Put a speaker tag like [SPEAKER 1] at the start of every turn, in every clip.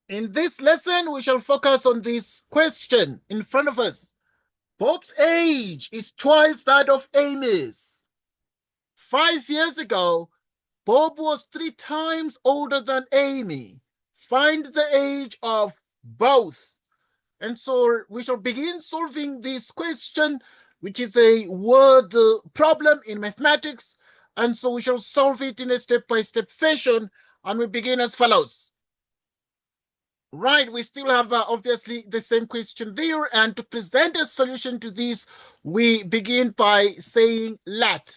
[SPEAKER 1] In this lesson, we shall focus on this question in front of us. Bob's age is twice that of Amy's. 5 years ago, Bob was 3 times older than Amy. Find the age of both. And so we shall begin solving this question, which is a word problem in mathematics. And so we shall solve it in a step-by-step fashion. And we begin as follows. Right, we still have obviously the same question there. And to present a solution to this, we begin by saying let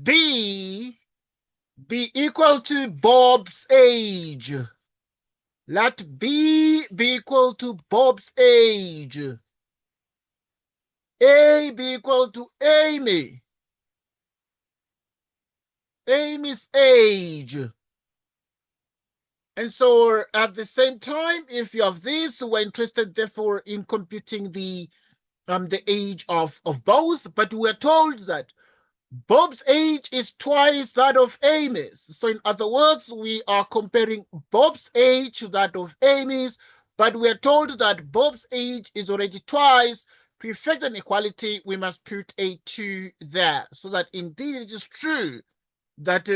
[SPEAKER 1] B be equal to Bob's age. Let B be equal to Bob's age. A be equal to Amy's age. And so at the same time, if you have this, we're interested therefore in computing the age of both, but we're told that Bob's age is twice that of Amy's. So in other words, we are comparing Bob's age to that of Amy's, but we're told that Bob's age is already twice. To effect an equality, we must put a 2 there, so that indeed it is true that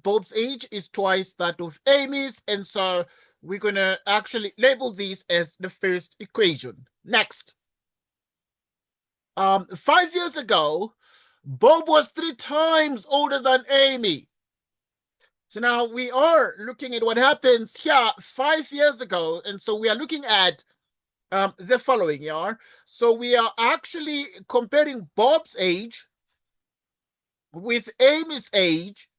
[SPEAKER 1] Bob's age is twice that of Amy's, and so we're going to actually label this as the first equation. Next. 5 years ago, Bob was 3 times older than Amy. So now we are looking at what happens here 5 years ago, and so we are looking at the following here. So we are actually comparing Bob's age with Amy's age,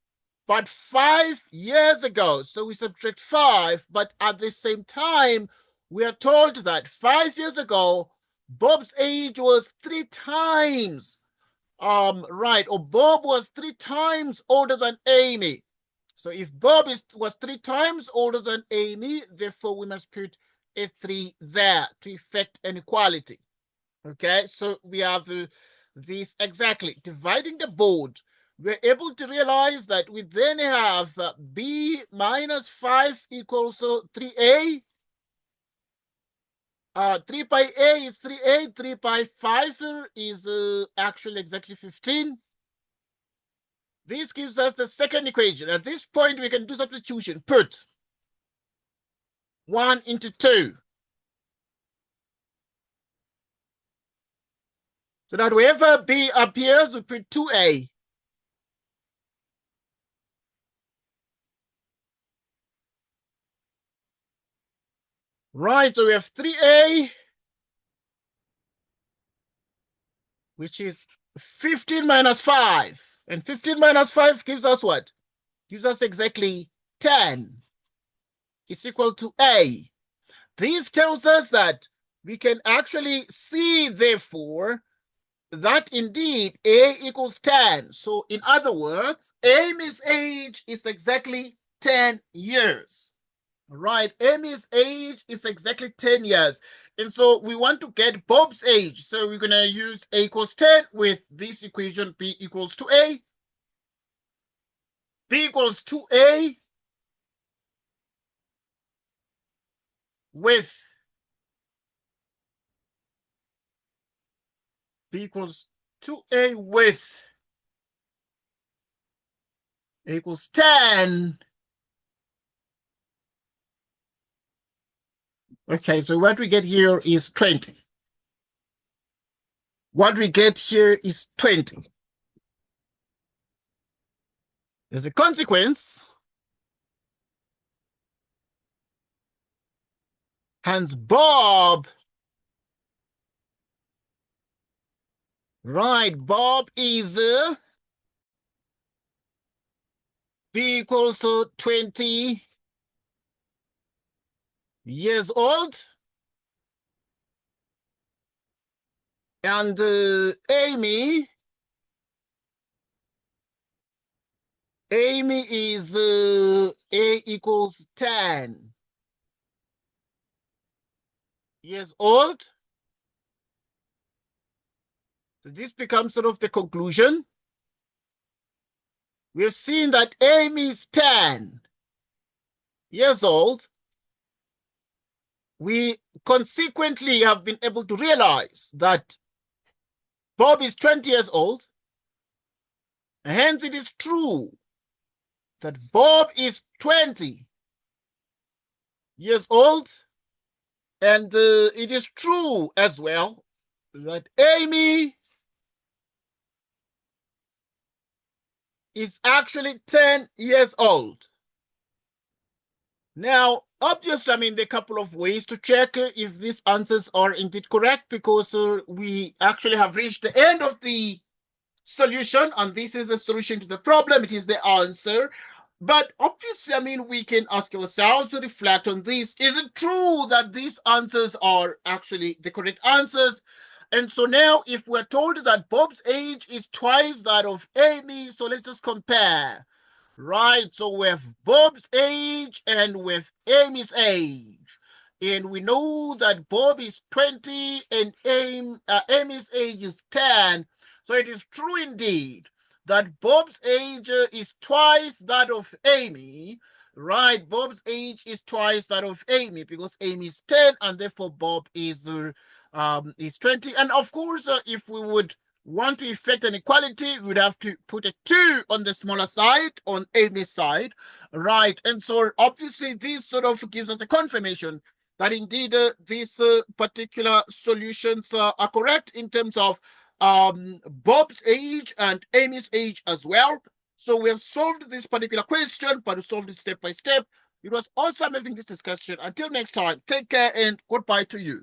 [SPEAKER 1] but 5 years ago. So we subtract 5, but at the same time, we are told that 5 years ago, Bob's age was 3 times right, or Bob was 3 times older than Amy. So if Bob was 3 times older than Amy, therefore we must put a 3 there to effect an equality. Okay, so we have this exactly. Dividing the board, we're able to realize that we then have B minus 5 equals 3A. 3 by A is 3A, 3 by 5 is actually exactly 15. This gives us the second equation. At this point, we can do substitution. Put 1 into 2. So that wherever B appears, we put 2A. Right, so we have 3A, which is 15 minus 5. And 15 minus 5 gives us what? Gives us exactly 10. Is equal to A. This tells us that we can actually see, therefore, that indeed A equals 10. So in other words, Amy's age is exactly 10 years. Right, Amy's age is exactly 10 years. And so we want to get Bob's age. So we're going to use A equals 10 with this equation, B equals to A. B equals 2A with B equals 2A with A equals 10. Okay, so what we get here is 20. What we get here is 20. As a consequence, hence Bob, right, Bob is B equals to 20 years old. And Amy is A equals 10 years old. So this becomes sort of the conclusion. We have seen that Amy is 10 years old, we consequently have been able to realize that Bob is 20 years old. Hence, it is true that Bob is 20 years old. And it is true as well that Amy is actually 10 years old. Now, obviously, I mean, there are a couple of ways to check if these answers are indeed correct, because we actually have reached the end of the solution, and this is the solution to the problem. It is the answer. But obviously, I mean, we can ask ourselves to reflect on this. Is it true that these answers are actually the correct answers? And so now, if we're told that Bob's age is twice that of Amy, so let's just compare. Right, so we have Bob's age and with Amy's age. And we know that Bob is 20 and Amy's age is 10. So it is true indeed that Bob's age is twice that of Amy. Right, Bob's age is twice that of Amy because Amy is 10 and therefore Bob is 20. And of course, if we would want to effect an equality, we'd have to put a 2 on the smaller side, on Amy's side, right? And so obviously this sort of gives us a confirmation that indeed these particular solutions are correct in terms of Bob's age and Amy's age as well. So we have solved this particular question, but we solved it step by step. It was awesome having this discussion. Until next time, take care and goodbye to you.